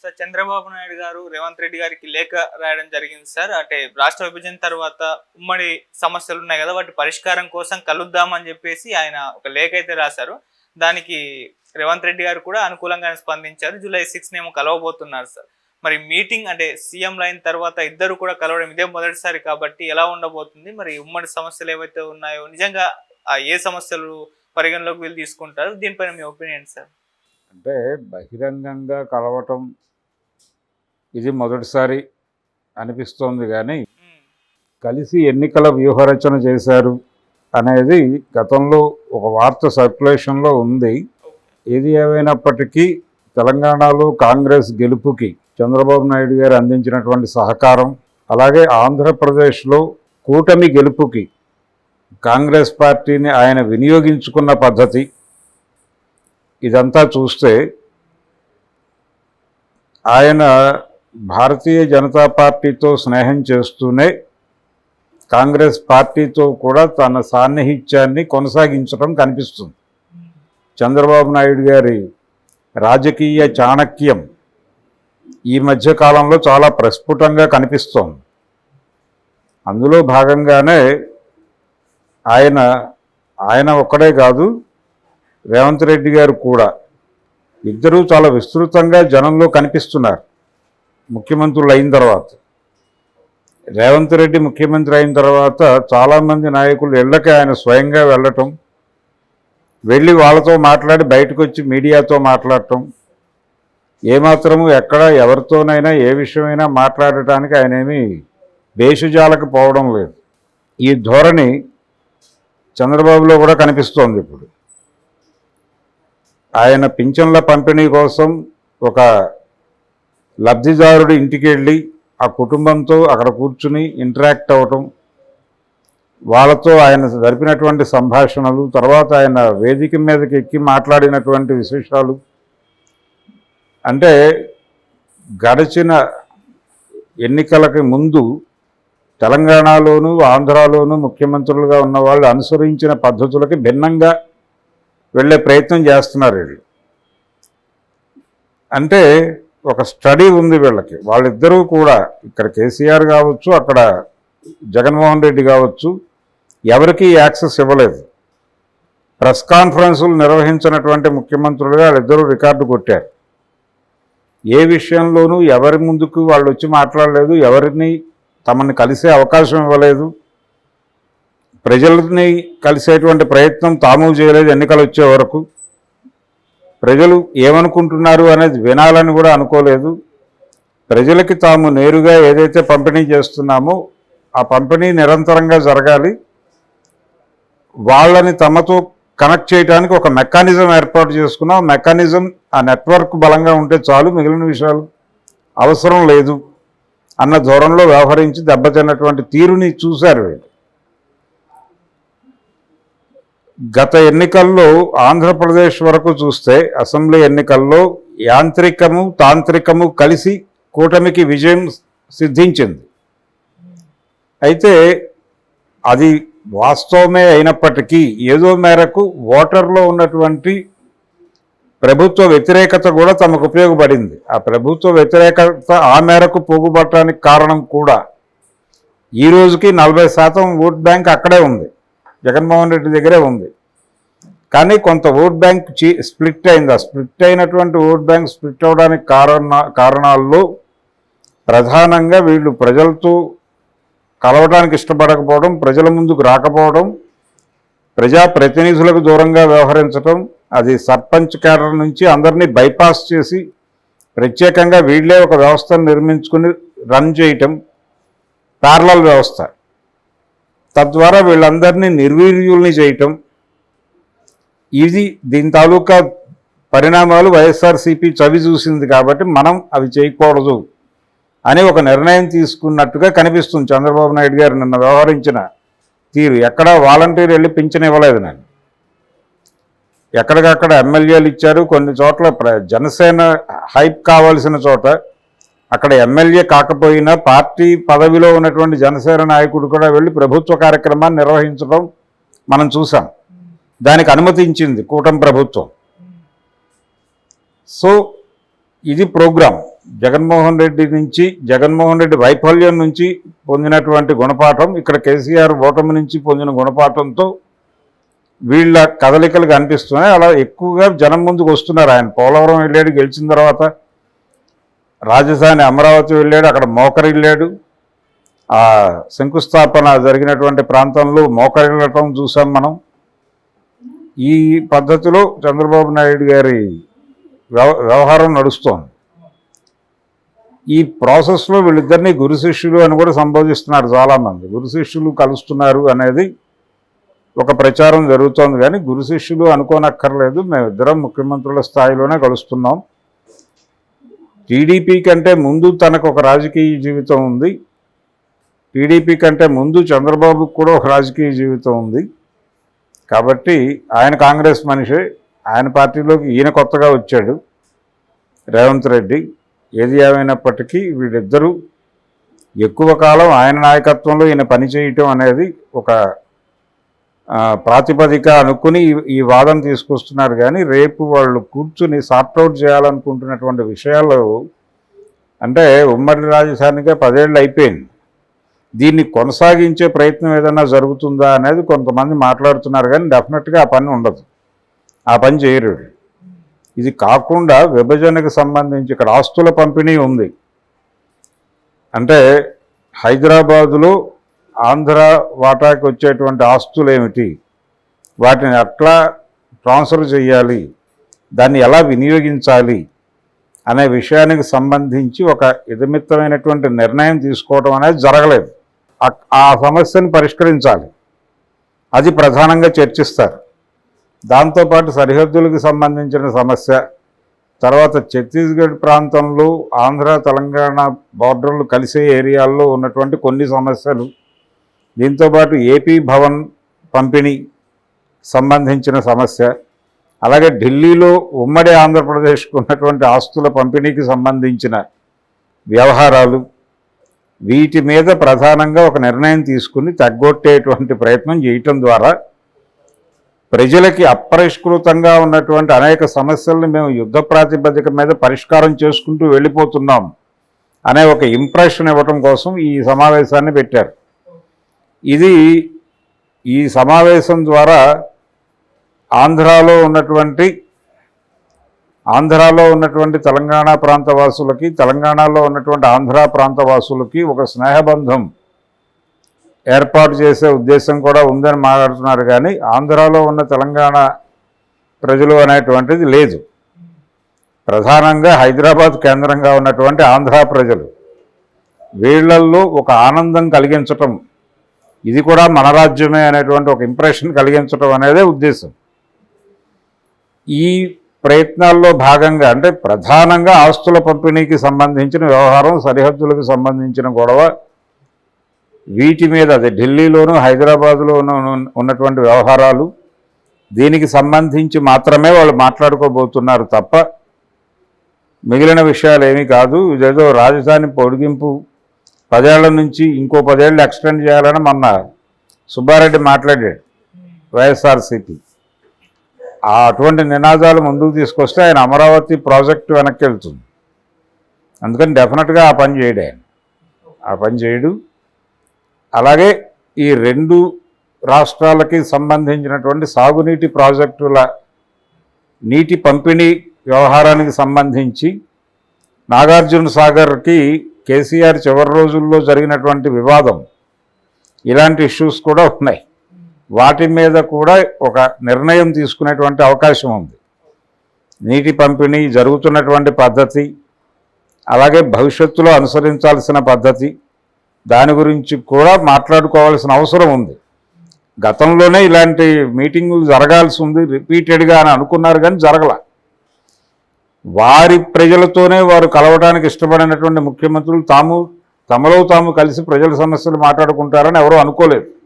Sir Chandrababu Naidu గారు రేవంత్ రెడ్డి గారికి లేఖ రాయడం జరిగింది సార్. అంటే రాష్ట్ర విభజన తర్వాత ఉమ్మడి సమస్యలు ఉన్నాయి కదా, వాటి పరిష్కారం కోసం కలుద్దామని చెప్పేసి ఆయన ఒక లేఖ అయితే రాశారు. దానికి రేవంత్ రెడ్డి గారు కూడా అనుకూలంగానే స్పందించారు. జూలై 6 ఏమో కలవబోతున్నారు సార్. మరి మీటింగ్ అంటే సీఎం లైన్ తర్వాత ఇద్దరు కూడా కలవడం ఇదే మొదటిసారి కాబట్టి ఎలా ఉండబోతుంది? మరి ఉమ్మడి సమస్యలు ఏవైతే ఉన్నాయో నిజంగా ఏ సమస్యలు పరిగణలోకి వీళ్ళు తీసుకుంటారు? దీనిపైన మీ ఒపీనియన్ సార్. అంటే బహిరంగంగా కలవటం ఇది మొదటిసారి అనిపిస్తోంది, కానీ కలిసి ఎన్నికల వ్యూహరచన చేశారు అనేది గతంలో ఒక వార్త సర్క్యులేషన్లో ఉంది. ఏది ఏమైనప్పటికీ తెలంగాణలో కాంగ్రెస్ గెలుపుకి చంద్రబాబు నాయుడు గారు అందించినటువంటి సహకారం, అలాగే ఆంధ్రప్రదేశ్లో కూటమి గెలుపుకి కాంగ్రెస్ పార్టీని ఆయన వినియోగించుకున్న పద్ధతి, ఇదంతా చూస్తే ఆయన భారతీయ జనతా పార్టీతో స్నేహం చేస్తూనే కాంగ్రెస్ పార్టీతో కూడా తన సాన్నిహిత్యాన్ని కొనసాగించడం కనిపిస్తుంది. చంద్రబాబు నాయుడు గారి రాజకీయ చాణక్యం ఈ మధ్యకాలంలో చాలా ప్రస్ఫుటంగా కనిపిస్తోంది. అందులో భాగంగానే ఆయన ఒక్కడే కాదు, రేవంత్ రెడ్డి గారు కూడా ఇద్దరూ చాలా విస్తృతంగా జనంలో కనిపిస్తున్నారు. ముఖ్యమంత్రులు అయిన తర్వాత, రేవంత్ రెడ్డి ముఖ్యమంత్రి అయిన తర్వాత చాలామంది నాయకులు ఇళ్ళకి ఆయన స్వయంగా వెళ్ళటం, వెళ్ళి వాళ్ళతో మాట్లాడి బయటకు వచ్చి మీడియాతో మాట్లాడటం, ఏమాత్రము ఎక్కడ ఎవరితోనైనా ఏ విషయమైనా మాట్లాడటానికి ఆయనేమి భేషజాలకు పోవడం లేదు. ఈ ధోరణి చంద్రబాబులో కూడా కనిపిస్తోంది. ఇప్పుడు ఆయన పింఛన్ల పంపిణీ కోసం ఒక లబ్ధిదారుడి ఇంటికి వెళ్ళి ఆ కుటుంబంతో అక్కడ కూర్చుని ఇంటరాక్ట్ అవ్వటం, వాళ్ళతో ఆయన జరిపినటువంటి సంభాషణలు, తర్వాత ఆయన వేదిక మీదకి ఎక్కి మాట్లాడినటువంటి విశేషాలు, అంటే గడిచిన ఎన్నికలకి ముందు తెలంగాణలోను ఆంధ్రాలోను ముఖ్యమంత్రులుగా ఉన్న వాళ్ళు అనుసరించిన పద్ధతులకి భిన్నంగా వెళ్ళే ప్రయత్నం చేస్తున్నారు వీళ్ళు. అంటే ఒక స్టడీ ఉంది వీళ్ళకి. వాళ్ళిద్దరూ కూడా, ఇక్కడ కేసీఆర్ కావచ్చు, అక్కడ జగన్మోహన్ రెడ్డి కావచ్చు, ఎవరికి యాక్సెస్ ఇవ్వలేదు. ప్రెస్ కాన్ఫరెన్సులు నిర్వహించినటువంటి ముఖ్యమంత్రులుగా వాళ్ళిద్దరూ రికార్డు కొట్టారు. ఏ విషయంలోనూ ఎవరి ముందుకు వాళ్ళు వచ్చి మాట్లాడలేదు, ఎవరిని తమని కలిసే అవకాశం ఇవ్వలేదు, ప్రజల్ని కలిసేటువంటి ప్రయత్నం తాము చేయలేదు. ఎన్నికలు వచ్చే వరకు ప్రజలు ఏమనుకుంటున్నారు అనేది వినాలని కూడా అనుకోలేదు. ప్రజలకి తాము నేరుగా ఏదైతే పంపిణీ చేస్తున్నామో ఆ పంపిణీ నిరంతరంగా జరగాలి, వాళ్ళని తమతో కనెక్ట్ చేయడానికి ఒక మెకానిజం ఏర్పాటు చేసుకున్నాం. మెకానిజం, ఆ నెట్వర్క్ బలంగా ఉంటే చాలు, మిగిలిన విషయాలు అవసరం లేదు అన్న ధోరణిలో వ్యవహరించి దెబ్బతిన్నటువంటి తీరుని చూశారు వీళ్ళు. గత ఎన్నికల్లో ఆంధ్రప్రదేశ్ వరకు చూస్తే అసెంబ్లీ ఎన్నికల్లో యాంత్రికము తాంత్రికము కలిసి కూటమికి విజయం సిద్ధించింది. అయితే అది వాస్తవమే అయినప్పటికీ ఏదో మేరకు ఓటర్లో ఉన్నటువంటి ప్రభుత్వ వ్యతిరేకత కూడా తమకు ఉపయోగపడింది. ఆ ప్రభుత్వ వ్యతిరేకత ఆ మేరకు పోగుపడటానికి కారణం కూడా ఈ రోజుకి 40% ఓట్ బ్యాంక్ అక్కడే ఉంది, జగన్మోహన్ రెడ్డి దగ్గరే ఉంది. కానీ కొంత ఓట్ బ్యాంక్ స్ప్లిట్ అయింది. ఆ స్ప్లిట్ అయినటువంటి ఓట్ బ్యాంక్ స్ప్లిట్ అవడానికి కారణాల్లో ప్రధానంగా వీళ్ళు ప్రజలతో కలవడానికి ఇష్టపడకపోవడం, ప్రజల ముందుకు రాకపోవడం, ప్రజాప్రతినిధులకు దూరంగా వ్యవహరించడం, అది సర్పంచ్ క్యాడర్ నుంచి అందరినీ బైపాస్ చేసి ప్రత్యేకంగా వీళ్ళే ఒక వ్యవస్థను నిర్మించుకుని రన్ చేయటం, ప్యారలల్ వ్యవస్థ, తద్వారా వీళ్ళందరినీ నిర్వీర్యుల్ని చేయటం, ఇది దీని తాలూకా పరిణామాలు వైఎస్ఆర్సీపీ చవి చూసింది. కాబట్టి మనం అవి చేయకూడదు అని ఒక నిర్ణయం తీసుకున్నట్టుగా కనిపిస్తుంది చంద్రబాబు నాయుడు గారు నిన్న వ్యవహరించిన తీరు. ఎక్కడా వాలంటీర్ వెళ్ళి పింఛన్ ఇవ్వలేదు. నేను ఎక్కడికక్కడ ఎమ్మెల్యేలు ఇచ్చారు. కొన్ని చోట్ల జనసేన హైప్ కావాల్సిన చోట అక్కడ ఎమ్మెల్యే కాకపోయినా పార్టీ పదవిలో ఉన్నటువంటి జనసేన నాయకుడు కూడా వెళ్ళి ప్రభుత్వ కార్యక్రమాన్ని నిర్వహించడం మనం చూసాం. దానికి అనుమతించింది కూటమి ప్రభుత్వం. సో ఇది ప్రోగ్రాం. జగన్మోహన్ రెడ్డి వైఫల్యం నుంచి పొందినటువంటి గుణపాఠం, ఇక్కడ కేసీఆర్ ఓటమి నుంచి పొందిన గుణపాఠంతో వీళ్ళ కదలికలు కనిపిస్తున్నాయి. అలా ఎక్కువగా జనం ముందుకు వస్తున్నారు. ఆయన పోలవరం వెళ్ళాడు, గెలిచిన తర్వాత రాజధాని అమరావతి వెళ్ళాడు, అక్కడ మోకరిల్లాడు. ఆ శంకుస్థాపన జరిగినటువంటి ప్రాంతంలో మోకరిల్లటం చూసాం మనం. ఈ పద్ధతిలో చంద్రబాబు నాయుడు గారి వ్యవహారం నడుస్తోంది. ఈ ప్రాసెస్లో వీళ్ళిద్దరినీ గురు శిష్యులు అని కూడా సంబోధిస్తున్నారు చాలామంది. గురు శిష్యులు కలుస్తున్నారు అనేది ఒక ప్రచారం జరుగుతోంది, కానీ గురు శిష్యులు అనుకోనక్కర్లేదు. మేమిద్దరం ముఖ్యమంత్రుల స్థాయిలోనే కలుస్తున్నాం. టీడీపీ కంటే ముందు తనకు ఒక రాజకీయ జీవితం ఉంది, టీడీపీ కంటే ముందు చంద్రబాబుకు కూడా ఒక రాజకీయ జీవితం ఉంది. కాబట్టి ఆయన కాంగ్రెస్ మనిషే, ఆయన పార్టీలోకి ఈయన కొత్తగా వచ్చాడు రేవంత్ రెడ్డి. ఏది ఏమైనప్పటికీ వీళ్ళిద్దరూ ఎక్కువ కాలం ఆయన నాయకత్వంలో ఈయన పనిచేయటం అనేది ఒక ప్రాతిపదిక అనుకుని ఈ వాదన తీసుకొస్తున్నారు. కానీ రేపు వాళ్ళు కూర్చుని సార్ట్అవుట్ చేయాలనుకుంటున్నటువంటి విషయాలు అంటే ఉమ్మడి రాజధానిగా 10 ఏళ్ళు అయిపోయింది, దీన్ని కొనసాగించే ప్రయత్నం ఏదైనా జరుగుతుందా అనేది కొంతమంది మాట్లాడుతున్నారు. కానీ డెఫినెట్గా ఆ పని ఉండదు, ఆ పని చేయరు. ఇది కాకుండా విభజనకు సంబంధించి ఇక్కడ ఆస్తుల పంపిణీ ఉంది. అంటే హైదరాబాదులో ఆంధ్ర వాటాకి వచ్చేటువంటి ఆస్తులు ఏమిటి, వాటిని ఎట్లా ట్రాన్స్ఫర్ చేయాలి, దాన్ని ఎలా వినియోగించాలి అనే విషయానికి సంబంధించి ఒక ఇదమిత్తమైనటువంటి నిర్ణయం తీసుకోవడం అనేది జరగలేదు. ఆ సమస్యను పరిష్కరించాలి, అది ప్రధానంగా చర్చిస్తారు. దాంతోపాటు సరిహద్దులకు సంబంధించిన సమస్య, తర్వాత ఛత్తీస్గఢ్ ప్రాంతంలో ఆంధ్ర తెలంగాణ బార్డర్లు కలిసే ఏరియాల్లో ఉన్నటువంటి కొన్ని సమస్యలు, దీంతోపాటు ఏపీ భవన్ పంపిణీ సంబంధించిన సమస్య, అలాగే ఢిల్లీలో ఉమ్మడి ఆంధ్రప్రదేశ్కు ఉన్నటువంటి ఆస్తుల పంపిణీకి సంబంధించిన వ్యవహారాలు, వీటి మీద ప్రధానంగా ఒక నిర్ణయం తీసుకుని తగ్గొట్టేటువంటి ప్రయత్నం చేయటం ద్వారా ప్రజలకి అపరిష్కృతంగా ఉన్నటువంటి అనేక సమస్యలను మేము యుద్ధ ప్రాతిపదిక మీద పరిష్కారం చేసుకుంటూ వెళ్ళిపోతున్నాం అనే ఒక ఇంప్రెషన్ ఇవ్వటం కోసం ఈ సమావేశాన్ని పెట్టారు. ఈ సమావేశం ద్వారా ఆంధ్రాలో ఉన్నటువంటి తెలంగాణ ప్రాంతవాసులకి, తెలంగాణలో ఉన్నటువంటి ఆంధ్ర ప్రాంతవాసులకి ఒక స్నేహబంధం ఏర్పాటు చేసే ఉద్దేశం కూడా ఉందని మాట్లాడుతున్నారు. కానీ ఆంధ్రాలో ఉన్న తెలంగాణ ప్రజలు అనేటువంటిది లేదు. ప్రధానంగా హైదరాబాద్ కేంద్రంగా ఉన్నటువంటి ఆంధ్ర ప్రజలు, వీళ్ళల్లో ఒక ఆనందం కలిగించటం, ఇది కూడా మన రాజ్యమే అనేటువంటి ఒక ఇంప్రెషన్ కలిగించటం అనేదే ఉద్దేశం. ఈ ప్రయత్నాల్లో భాగంగా అంటే ప్రధానంగా ఆస్తుల పంపిణీకి సంబంధించిన వ్యవహారం, సరిహద్దులకు సంబంధించిన గొడవ, వీటి మీద అదే ఢిల్లీలోనూ హైదరాబాదులోనూ ఉన్నటువంటి వ్యవహారాలు, దీనికి సంబంధించి మాత్రమే వాళ్ళు మాట్లాడుకోబోతున్నారు తప్ప మిగిలిన విషయాలు ఏమీ కాదు. ఇదేదో రాజధాని పొడిగింపు 10 ఏళ్ల నుంచి ఇంకో 10 ఏళ్ళు ఎక్స్టెండ్ చేయాలని మొన్న సుబ్బారెడ్డి మాట్లాడాడు వైఎస్ఆర్సీపీ. అటువంటి నినాదాలు ముందుకు తీసుకొస్తే ఆయన అమరావతి ప్రాజెక్టు వెనక్కి వెళ్తుంది. అందుకని డెఫినెట్గా ఆ పని చేయడు. అలాగే ఈ 2 రాష్ట్రాలకి సంబంధించినటువంటి సాగునీటి ప్రాజెక్టుల నీటి పంపిణీ వ్యవహారానికి సంబంధించి నాగార్జున సాగర్కి కేసీఆర్ చివరి రోజుల్లో జరిగినటువంటి వివాదం, ఇలాంటి ఇష్యూస్ కూడా ఉన్నాయి. వాటి మీద కూడా ఒక నిర్ణయం తీసుకునేటువంటి అవకాశం ఉంది. నీటి పంపిణీ జరుగుతున్నటువంటి పద్ధతి, అలాగే భవిష్యత్తులో అనుసరించాల్సిన పద్ధతి, దాని గురించి కూడా మాట్లాడుకోవాల్సిన అవసరం ఉంది. గతంలోనే ఇలాంటి మీటింగులు జరగాల్సి ఉంది రిపీటెడ్గా అని అనుకున్నారు, కానీ జరగల. వారి ప్రజలతోనే వారు కలవడానికి ఇష్టపడినటువంటి ముఖ్యమంత్రులు తమలో తాము కలిసి ప్రజల సమస్యలు మాట్లాడుకుంటారని ఎవరూ అనుకోలేదు.